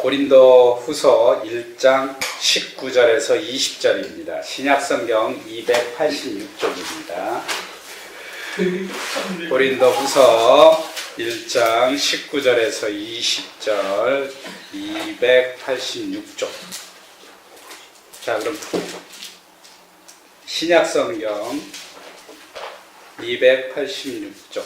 고린도 후서 1장 19절에서 20절입니다. 신약성경 286쪽입니다. 고린도 후서 1장 19절에서 20절 286쪽. 자, 그럼 신약성경 286쪽.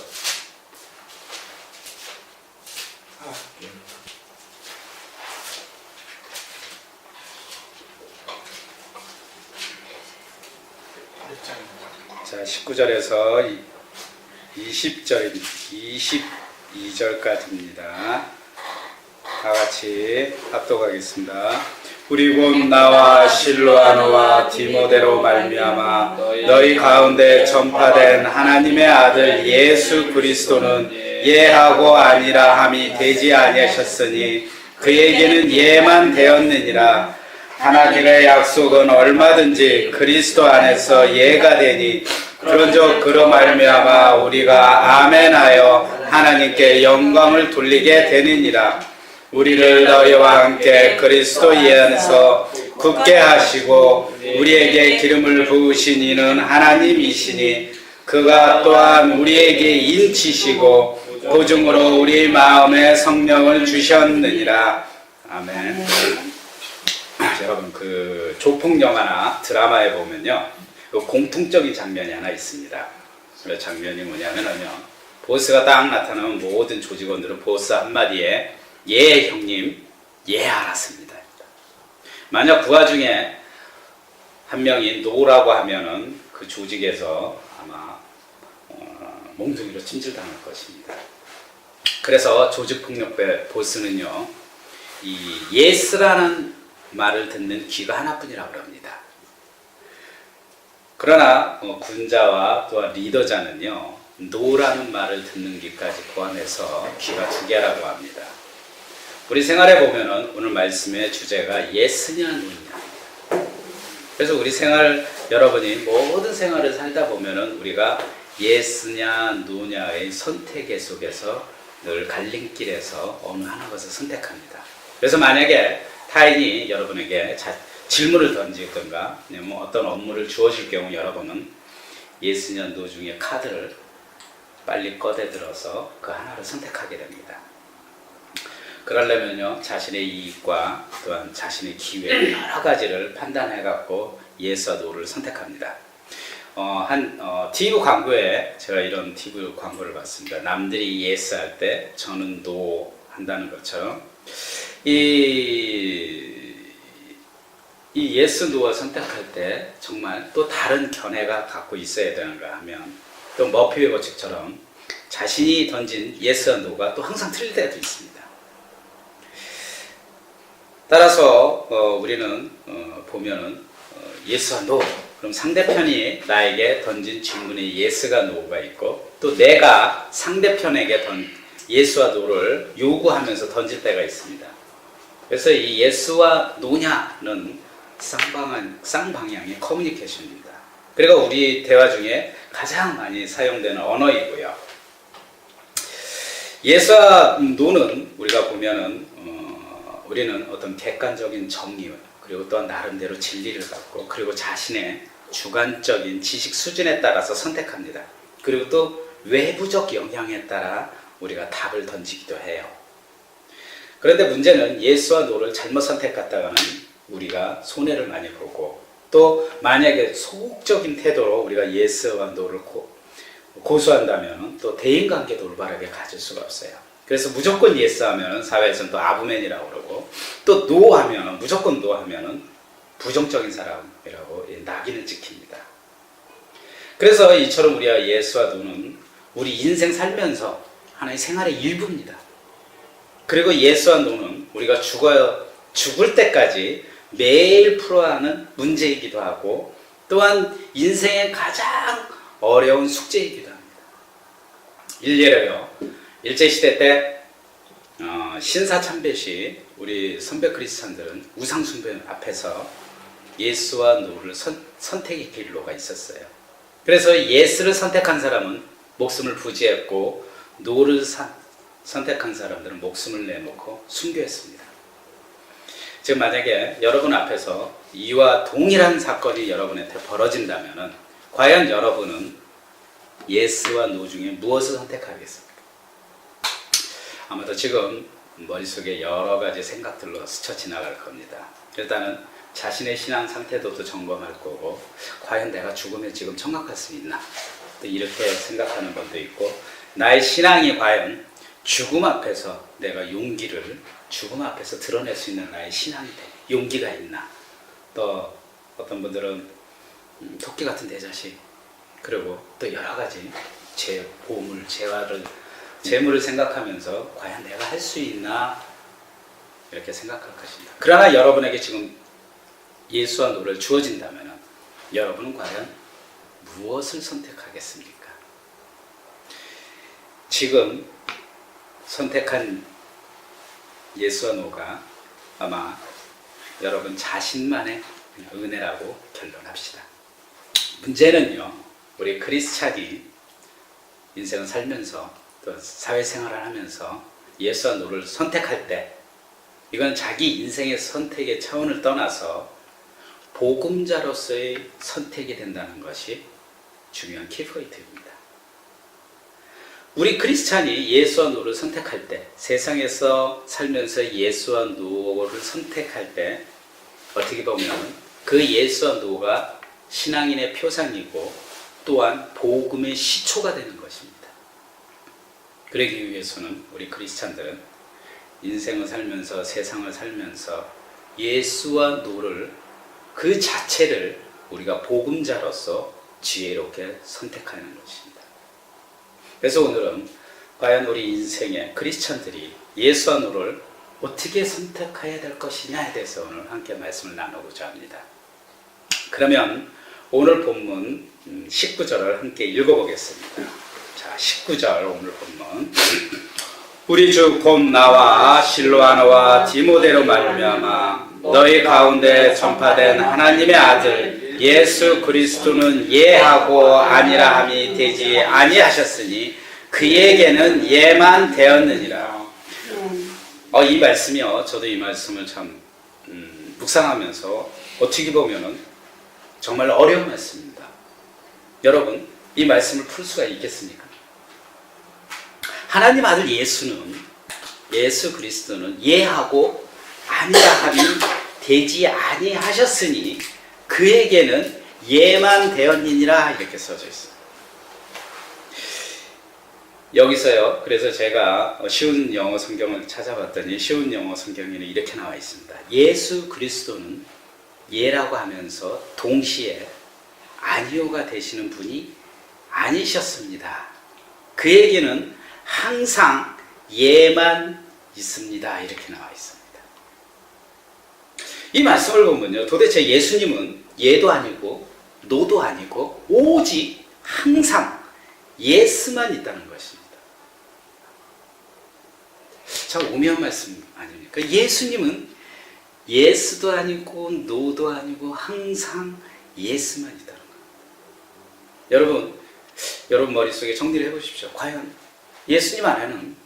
자, 19절에서 22절까지입니다. 다 같이 합독하겠습니다. 우리 곧 나와 실로아노와 디모데로 말미암아 너희 가운데 전파된 하나님의 아들 예수 그리스도는 예하고 아니라 함이 되지 아니하셨으니 그에게는 예만 되었느니라. 하나님의 약속은 얼마든지 그리스도 안에서 예가 되니 그런즉 그로 말미암아 우리가 아멘하여 하나님께 영광을 돌리게 되느니라. 우리를 너희와 함께 그리스도 예안에서 굳게 하시고 우리에게 기름을 부으신 이는 하나님이시니 그가 또한 우리에게 인치시고 보증으로 우리 마음에 성령을 주셨느니라. 아멘. 여러분, 그 조폭 영화나 드라마에 보면요, 그 공통적인 장면이 하나 있습니다. 그 장면이 뭐냐면요, 보스가 딱 나타나면 모든 조직원들은 보스 한마디에 예 형님, 예 알았습니다. 만약 그 와중에 한 명이 노라고 하면은 그 조직에서 아마 몽둥이로 찜질당할 것입니다. 그래서 조직폭력배 보스는요, 이 예스라는 말을 듣는 귀가 하나뿐이라고 합니다. 그러나 군자와 또한 리더자는요, 노라는 말을 듣는 귀까지 포함해서 귀가 두 개라고 합니다. 우리 생활에 보면은 오늘 말씀의 주제가 예스냐 노냐. 그래서 우리 생활, 여러분이 모든 생활을 살다 보면은 우리가 예스냐 노냐의 선택의 속에서 늘 갈림길에서 어느 하나 것을 선택합니다. 그래서 만약에 타인이 여러분에게 질문을 던지든가 뭐 어떤 업무를 주어질 경우 여러분은 예스냐 노 중에 카드를 빨리 꺼내들어서 그 하나를 선택하게 됩니다. 그러려면요, 자신의 이익과 또한 자신의 기회 여러 가지를 판단해 갖고 예스와 노를 선택합니다. TV 광고에 제가 이런 TV 광고를 봤습니다. 남들이 예스 할 때 저는 노 한다는 것처럼 이 예스 노를 선택할 때 정말 또 다른 견해가 갖고 있어야 되는가 하면 또 머피의 법칙처럼 자신이 던진 예스와 노가 또 항상 틀릴 때도 있습니다. 따라서 우리는 보면은 예스와 노, 그럼 상대편이 나에게 던진 질문에 예스가 노가 있고 또 내가 상대편에게 예스와 노를 요구하면서 던질 때가 있습니다. 그래서 이 예스와 노냐는 쌍방향의 커뮤니케이션입니다. 그리고 우리 대화 중에 가장 많이 사용되는 언어이고요. 예스와 노는 우리가 보면은 우리는 어떤 객관적인 정의 그리고 또한 나름대로 진리를 갖고 그리고 자신의 주관적인 지식 수준에 따라서 선택합니다. 그리고 또 외부적 영향에 따라 우리가 답을 던지기도 해요. 그런데 문제는 예스와 노를 잘못 선택했다가는 우리가 손해를 많이 보고 또 만약에 소극적인 태도로 우리가 예스와 노를 고수한다면 또 대인관계도 올바르게 가질 수가 없어요. 그래서 무조건 예스 하면 사회에서는 또 아부맨이라고 그러고 또 노 하면 무조건 노 하면 부정적인 사람이라고 낙인을 찍힙니다. 그래서 이처럼 우리가 예스와 노는 우리 인생 살면서 하나의 생활의 일부입니다. 그리고 예스와 노는 우리가 죽을 때까지 매일 풀어야 하는 문제이기도 하고 또한 인생의 가장 어려운 숙제이기도 합니다. 일례로요, 일제시대 때 신사참배시 우리 선배 크리스찬들은 우상숭배 앞에서 예스와 노를 선택의 길로가 있었어요. 그래서 예스를 선택한 사람은 목숨을 부지했고 노를 선택한 사람들은 목숨을 내놓고 순교했습니다. 지금 만약에 여러분 앞에서 이와 동일한 사건이 여러분한테 벌어진다면 과연 여러분은 예스와 노 중에 무엇을 선택하겠습니까? 아마도 지금 머릿속에 여러 가지 생각들로 스쳐 지나갈 겁니다. 일단은 자신의 신앙 상태도 점검할 거고, 과연 내가 죽으면 지금 천국 갈 수 있나? 또 이렇게 생각하는 분도 있고, 나의 신앙이 과연 죽음 앞에서 내가 용기를, 죽음 앞에서 드러낼 수 있는 나의 신앙이 용기가 있나? 또 어떤 분들은 토끼 같은 내 자식, 그리고 또 여러 가지 보물, 재물을 생각하면서 과연 내가 할 수 있나? 이렇게 생각할 것입니다. 그러나 여러분에게 지금 예수와 노를 주어진다면 여러분은 과연 무엇을 선택하겠습니까? 지금 선택한 예수와 노가 아마 여러분 자신만의 은혜라고 결론합시다. 문제는요, 우리 크리스찬이 인생을 살면서 또 사회생활을 하면서 예수와 노를 선택할 때, 이건 자기 인생의 선택의 차원을 떠나서 복음자로서의 선택이 된다는 것이 중요한 키포인트입니다. 우리 크리스찬이 예수와 노를 선택할 때, 세상에서 살면서 예수와 노를 선택할 때 어떻게 보면 그 예수와 노가 신앙인의 표상이고 또한 복음의 시초가 되는 것입니다. 그러기 위해서는 우리 크리스찬들은 인생을 살면서, 세상을 살면서 예수와 노를, 그 자체를 우리가 복음자로서 지혜롭게 선택하는 것입니다. 그래서 오늘은 과연 우리 인생의 크리스찬들이 예수와 노를 어떻게 선택해야 될 것이냐에 대해서 오늘 함께 말씀을 나누고자 합니다. 그러면 오늘 본문 19절을 함께 읽어보겠습니다. 자, 19절 오늘 본문. 우리 주 곧 나와 실로아노와 디모데로 말미암아 너희 가운데 전파된 하나님의 아들 예수 그리스도는 예하고 아니라 함이 되지 아니하셨으니 그에게는 예만 되었느니라. 이 말씀이요, 저도 이 말씀을 참 묵상하면서 어떻게 보면은 정말 어려운 말씀입니다. 여러분, 이 말씀을 풀 수가 있겠습니까? 하나님 아들 예수 그리스도는 예하고 아니라 함이 되지 아니하셨으니 그에게는 예만 되었느니라, 이렇게 써져 있어요. 여기서요, 그래서 제가 쉬운 영어 성경을 찾아봤더니 쉬운 영어 성경에는 이렇게 나와 있습니다. 예수 그리스도는 예라고 하면서 동시에 아니오가 되시는 분이 아니셨습니다. 그에게는 항상 예만 있습니다, 이렇게 나와 있습니다. 이 말씀을 보면요, 도대체 예수님은 예도 아니고 노도 아니고 오직 항상 예스만 있다는 것입니다. 참 오묘한 말씀 아닙니까? 예수님은 예스도 아니고 노도 아니고 항상 예스만 있다는 거예요. 여러분 머릿속에 정리를 해보십시오. 과연 예수님 안에는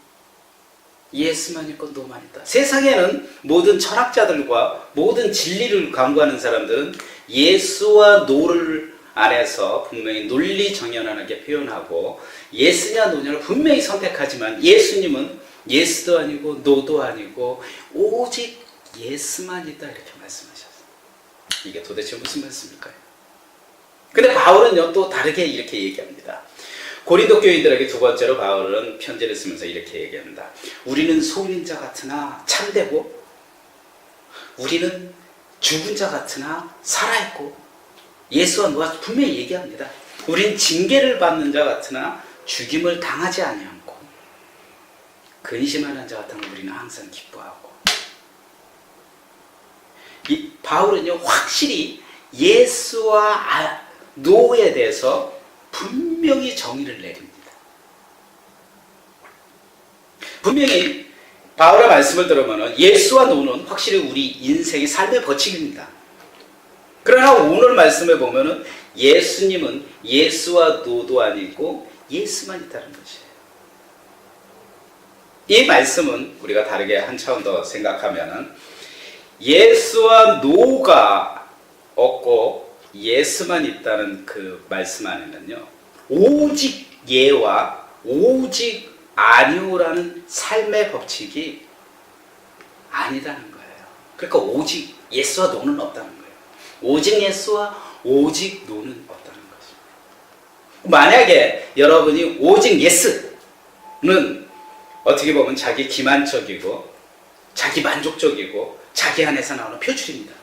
예스만 있고 노만 있다. 세상에는 모든 철학자들과 모든 진리를 강구하는 사람들은 예수와 노를 안에서 분명히 논리정연하게 표현하고 예스냐 노냐를 분명히 선택하지만 예수님은 예스도 아니고 노도 아니고 오직 예스만 있다, 이렇게 말씀하셨어요. 이게 도대체 무슨 말씀일까요? 근데 바울은요, 또 다르게 이렇게 얘기합니다. 고린도 교인들에게 두 번째로 바울은 편지를 쓰면서 이렇게 얘기합니다. 우리는 속인 자 같으나 참되고 우리는 죽은 자 같으나 살아있고, 예수와 노아 분명히 얘기합니다. 우린 징계를 받는 자 같으나 죽임을 당하지 아니하고 근심하는 자 같으나 우리는 항상 기뻐하고. 이 바울은요, 확실히 예수와 노에 대해서 분명히 정의를 내립니다. 분명히 바울의 말씀을 들으면 예수와 노는 확실히 우리 인생의 삶의 법칙입니다. 그러나 오늘 말씀에 보면은 예수님은 예수와 노도 아니고 예수만 있다는 것이에요. 이 말씀은 우리가 다르게 한 차원 더 생각하면은 예스와 노가 없고 예스만 있다는 그 말씀 안에는요, 오직 예와 오직 아니오라는 삶의 법칙이 아니다는 거예요. 그러니까 오직 예스와 노는 없다는 거예요. 오직 예스와 오직 노는 없다는 거죠. 만약에 여러분이 오직 예스는 어떻게 보면 자기 기만적이고 자기 만족적이고 자기 안에서 나오는 표출입니다.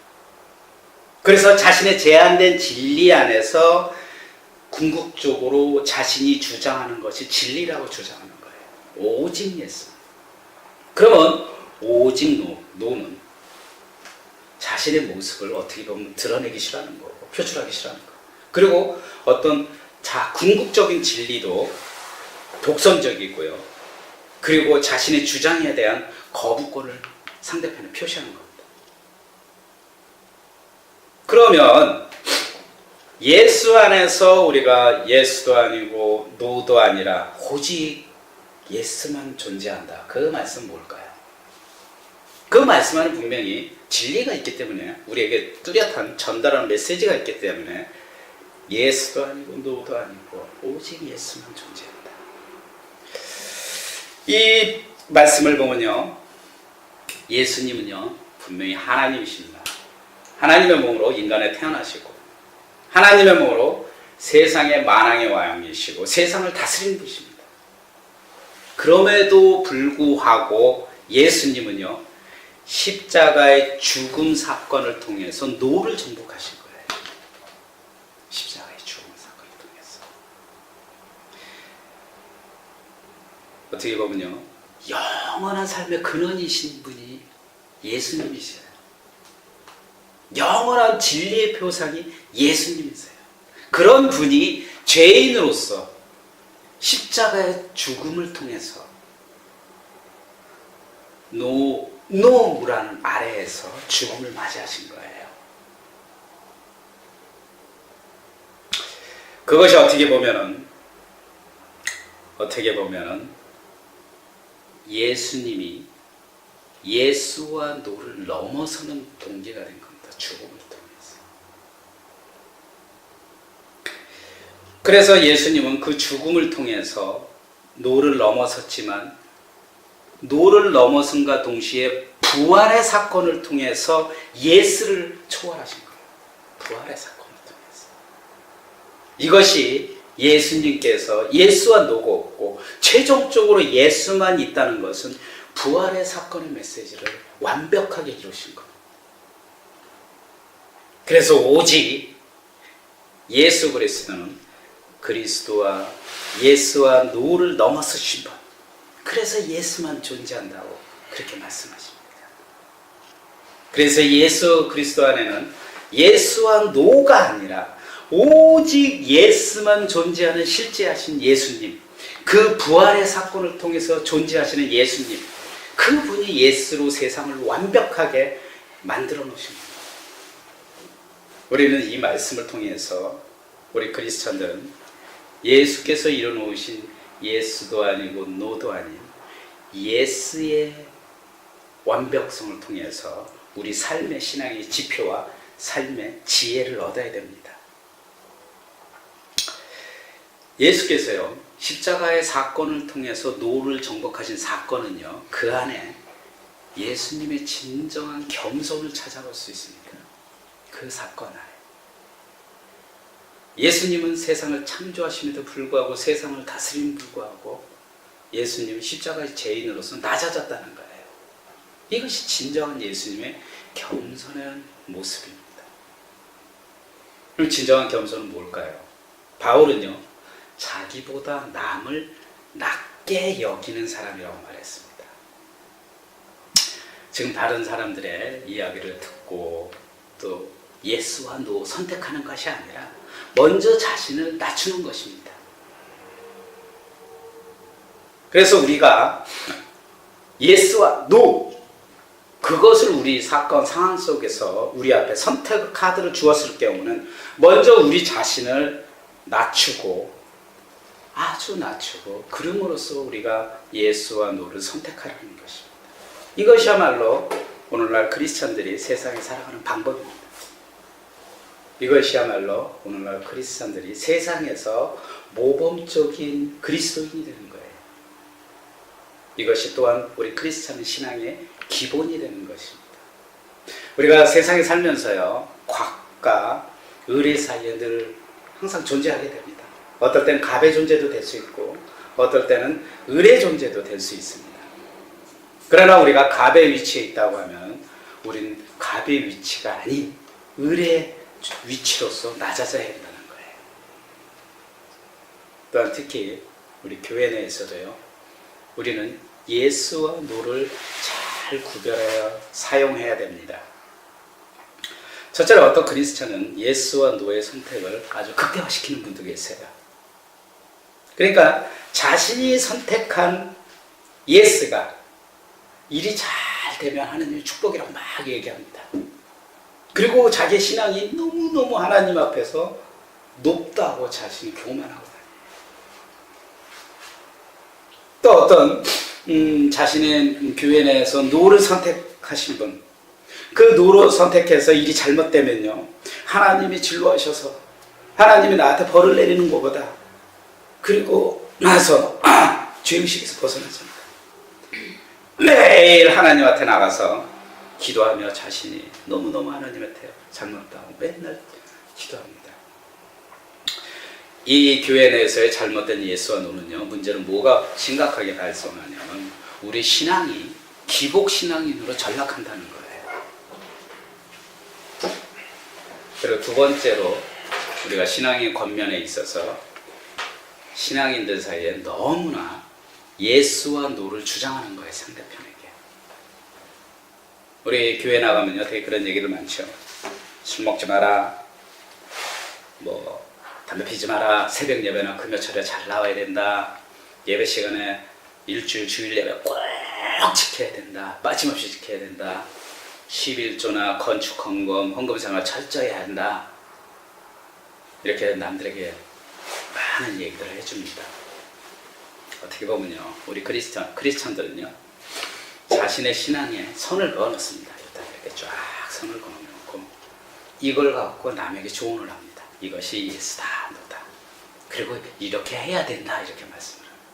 그래서 자신의 제한된 진리 안에서 궁극적으로 자신이 주장하는 것이 진리라고 주장하는 거예요. 오직 예스. 그러면 오직 노는 자신의 모습을 어떻게 보면 드러내기 싫어하는 거고 표출하기 싫어하는 거. 그리고 어떤 궁극적인 진리도 독선적이고요. 그리고 자신의 주장에 대한 거부권을 상대편에 표시하는 겁니다. 그러면 예수 안에서 우리가 예스도 아니고 노도 아니라 오직 예스만 존재한다. 그 말씀은 뭘까요? 그 말씀 안에 분명히 진리가 있기 때문에 우리에게 뚜렷한 전달하는 메시지가 있기 때문에 예스도 아니고 노도 아니고 오직 예수만 존재한다. 이 말씀을 보면요, 예수님은요 분명히 하나님이십니다. 하나님의 몸으로 인간에 태어나시고 하나님의 몸으로 세상의 만왕의 왕이시고 세상을 다스리는 분이십니다. 그럼에도 불구하고 예수님은요 십자가의 죽음 사건을 통해서 노를 정복하신 거예요. 십자가의 죽음 사건을 통해서. 어떻게 보면요 영원한 삶의 근원이신 분이 예수님이세요. 영원한 진리의 표상이 예수님이세요. 그런 분이 죄인으로서 십자가의 죽음을 통해서 노무라는 아래에서 죽음을 맞이하신 거예요. 그것이 어떻게 보면은 예수님이 예수와 노를 넘어서는 동기가 된 겁니다. 죽음을 통해서. 그래서 예수님은 그 죽음을 통해서 노를 넘어섰지만 노를 넘어선과 동시에 부활의 사건을 통해서 예스를 초월하신 거예요. 부활의 사건을 통해서. 이것이 예수님께서 예수와 노가 없고 최종적으로 예수만 있다는 것은 부활의 사건의 메시지를 완벽하게 이루신 겁니다. 그래서 오직 예수 그리스도는 그리스도와 예수와 노를 넘어서신 분. 그래서 예수만 존재한다고 그렇게 말씀하십니다. 그래서 예수 그리스도 안에는 예수와 노가 아니라 오직 예수만 존재하는 실제하신 예수님, 그 부활의 사건을 통해서 존재하시는 예수님, 그분이 예수로 세상을 완벽하게 만들어 놓으신 겁니다. 우리는 이 말씀을 통해서 우리 크리스천들은 예수께서 이뤄놓으신 예수도 아니고 노도 아닌 예수의 완벽성을 통해서 우리 삶의 신앙의 지표와 삶의 지혜를 얻어야 됩니다. 예수께서요 십자가의 사건을 통해서 노를 정복하신 사건은요 그 안에 예수님의 진정한 겸손을 찾아볼 수 있습니다. 그 사건 안에 예수님은 세상을 창조하심에도 불구하고 세상을 다스림에도 불구하고 예수님은 십자가의 죄인으로서 낮아졌다는 거예요. 이것이 진정한 예수님의 겸손한 모습입니다. 그럼 진정한 겸손은 뭘까요? 바울은요 자기보다 남을 낮게 여기는 사람이라고 말했습니다. 지금 다른 사람들의 이야기를 듣고 또 예수와 노 선택하는 것이 아니라 먼저 자신을 낮추는 것입니다. 그래서 우리가 예수와 노 그것을 우리 사건 상황 속에서 우리 앞에 선택 카드를 주었을 경우는 먼저 우리 자신을 낮추고 아주 낮추고 그럼으로써 우리가 예수와 노를 선택하라는 것입니다. 이것이야말로 오늘날 크리스천들이 세상에 살아가는 방법입니다. 이것이야말로 오늘날 크리스천들이 세상에서 모범적인 그리스도인이 되는 거예요. 이것이 또한 우리 크리스천 신앙의 기본이 되는 것입니다. 우리가 세상에 살면서요, 과학과 의뢰 사이에 늘 항상 존재하게 됩니다. 어떨 때는 갑의 존재도 될 수 있고 어떨 때는 을의 존재도 될 수 있습니다. 그러나 우리가 갑의 위치에 있다고 하면 우리는 갑의 위치가 아닌 을의 위치로서 낮아져야 한다는 거예요. 또한 특히 우리 교회 내에서도요, 우리는 예스와 노를 잘 구별하여 사용해야 됩니다. 첫째로 어떤 크리스천은 예스와 노의 선택을 아주 극대화시키는 분도 계세요. 그러니까 자신이 선택한 예스가 일이 잘 되면 하나님의 축복이라고 막 얘기합니다. 그리고 자기 신앙이 너무너무 하나님 앞에서 높다고 자신이 교만하고 다녀요. 또 어떤 자신의 교회 내에서 노를 선택하신 분, 그 노로 선택해서 일이 잘못되면요, 하나님이 진로하셔서 하나님이 나한테 벌을 내리는 것보다 그리고 나서 죄의식에서 벗어나잖아요. 매일 하나님한테 나가서 기도하며 자신이 너무너무 하나님한테 잘못하고 맨날 기도합니다. 이 교회 내에서의 잘못된 예수와 노는요, 문제는 뭐가 심각하게 발생하냐면 우리 신앙이 기복신앙인으로 전락한다는 거예요. 그리고 두 번째로 우리가 신앙의 겉면에 있어서 신앙인들 사이에 너무나 예수와 노를 주장하는 거예요, 상대편에게. 우리 교회 나가면요, 되게 그런 얘기들 많죠. 술 먹지 마라, 담배 피지 마라, 새벽 예배나 금요철에 잘 나와야 된다, 예배 시간에 일주일 주일 예배 꼭 지켜야 된다, 빠짐없이 지켜야 된다, 11조나 건축 헌금, 헌금 생활 철저히 한다, 이렇게 남들에게 많은 얘기들을 해줍니다. 어떻게 보면요, 우리 크리스천들은요, 자신의 신앙에 선을 그어놓습니다. 이렇게 쫙 선을 그어놓고 이걸 갖고 남에게 조언을 합니다. 이것이 예수다, 노다. 그리고 이렇게 해야 된다, 이렇게 말씀을 합니다.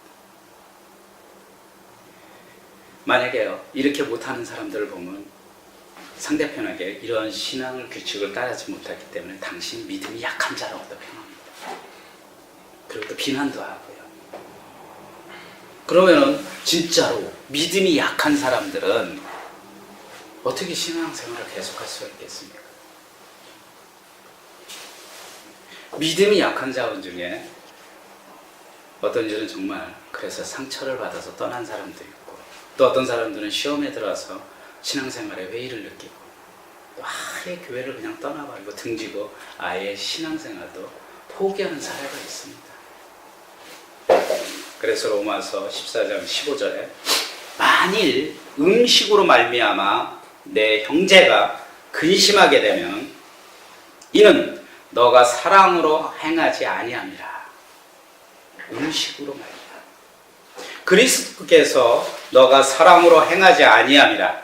만약에요, 이렇게 못하는 사람들을 보면 상대편에게 이런 신앙을 규칙을 따르지 못했기 때문에 당신 믿음이 약한 자라고 또 평합니다. 그리고 또 비난도 하고요. 그러면은 진짜로 믿음이 약한 사람들은 어떻게 신앙생활을 계속할 수가 있겠습니까? 믿음이 약한 자분 중에 어떤 이들은 정말 그래서 상처를 받아서 떠난 사람도 있고, 또 어떤 사람들은 시험에 들어서 신앙생활에 회의를 느끼고 또 아예 교회를 그냥 떠나버리고 등지고 아예 신앙생활도 포기하는 사례가 있습니다. 그래서 로마서 14장 15절에 만일 음식으로 말미암아 내 형제가 근심하게 되면 이는 너가 사랑으로 행하지 아니함이라. 음식으로 말미암아 그리스도께서 너가 사랑으로 행하지 아니함이라.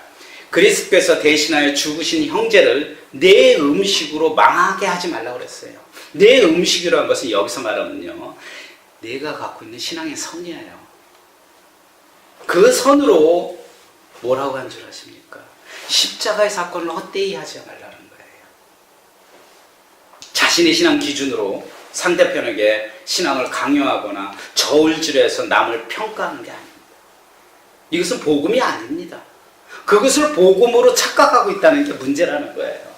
그리스도께서 대신하여 죽으신 형제를 내 음식으로 망하게 하지 말라고 그랬어요. 내 음식이라는 것은 여기서 말하면요, 내가 갖고 있는 신앙의 선이에요. 그 선으로 뭐라고 한 줄 아십니까? 십자가의 사건을 헛되이 하지 말라는 거예요. 자신의 신앙 기준으로 상대편에게 신앙을 강요하거나 저울질해서 남을 평가하는 게 아닙니다. 이것은 복음이 아닙니다. 그것을 복음으로 착각하고 있다는 게 문제라는 거예요.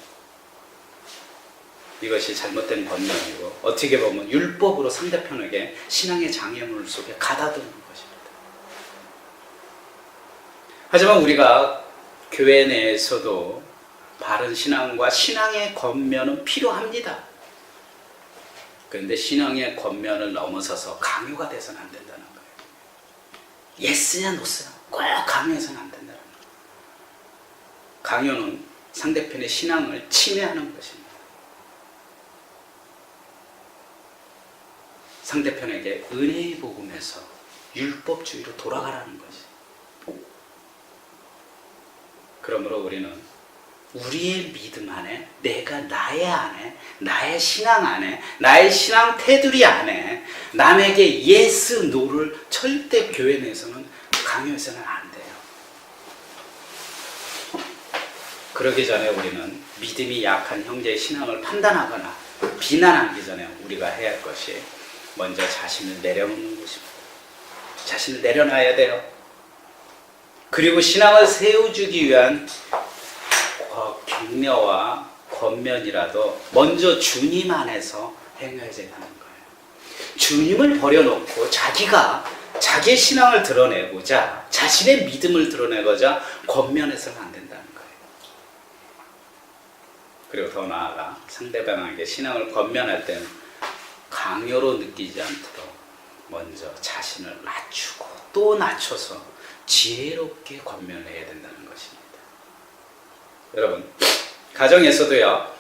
이것이 잘못된 권면이고 어떻게 보면 율법으로 상대편에게 신앙의 장애물 속에 가다두는 것입니다. 하지만 우리가 교회 내에서도 바른 신앙과 신앙의 겉면은 필요합니다. 그런데 신앙의 겉면을 넘어서서 강요가 돼서는 안 된다는 거예요. 예스냐 노스냐 꼭 강요해서는 안 된다는 거예요. 강요는 상대편의 신앙을 침해하는 것입니다. 상대편에게 은혜의 복음에서 율법주의로 돌아가라는 것이. 그러므로 우리는 우리의 믿음 안에, 내가 나의 안에, 나의 신앙 안에, 나의 신앙 테두리 안에 남에게 예스, 노를 절대 교회 내에서는 강요해서는 안 돼요. 그러기 전에 우리는 믿음이 약한 형제의 신앙을 판단하거나 비난하기 전에 우리가 해야 할 것이 먼저 자신을 내려놓는 것입니다. 자신을 내려놔야 돼요. 그리고 신앙을 세워주기 위한 격려와 권면이라도 먼저 주님 안에서 행해야 된다는 거예요. 주님을 버려놓고 자기의 신앙을 드러내고자, 자신의 믿음을 드러내고자 권면해서는 안 된다는 거예요. 그리고 더 나아가 상대방에게 신앙을 권면할 때는 강요로 느끼지 않도록 먼저 자신을 낮추고 또 낮춰서 지혜롭게 권면을 해야 된다는 것입니다. 여러분, 가정에서도요,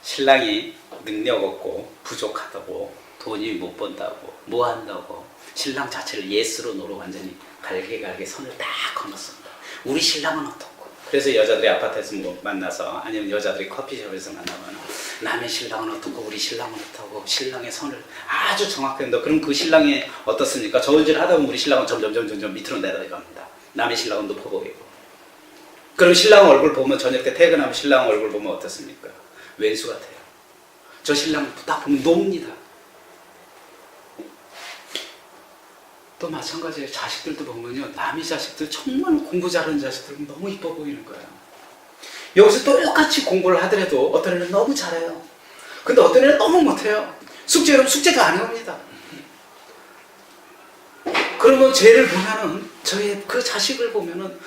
신랑이 능력 없고 부족하다고, 돈이 못 번다고, 뭐 한다고 신랑 자체를 예스로 노로 완전히 갈게 선을 딱 걸었습니다. 우리 신랑은 어떻고? 그래서 여자들이 아파트에서 뭐 만나서, 아니면 여자들이 커피숍에서 만나면 남의 신랑은 어떻고 우리 신랑은 어떻고 신랑의 선을 아주 정확하게 한다. 그럼 그 신랑이 어떻습니까? 저울질 하다 보면 우리 신랑은 점점 밑으로 내려갑니다. 남의 신랑은 높아 보이고. 그럼 신랑 얼굴 보면, 저녁 때 퇴근하면 신랑 얼굴 보면 어떻습니까? 왼수 같아요. 저 신랑 딱 보면 놉니다. 또 마찬가지예요. 자식들도 보면요, 남의 자식들, 정말 공부 잘하는 자식들은 너무 이뻐 보이는 거예요. 여기서 똑같이 공부를 하더라도 어떤 애는 너무 잘해요. 근데 어떤 애는 너무 못해요. 여러분 숙제도 안 해옵니다. 그러면 쟤를 보면은, 저의 그 자식을 보면은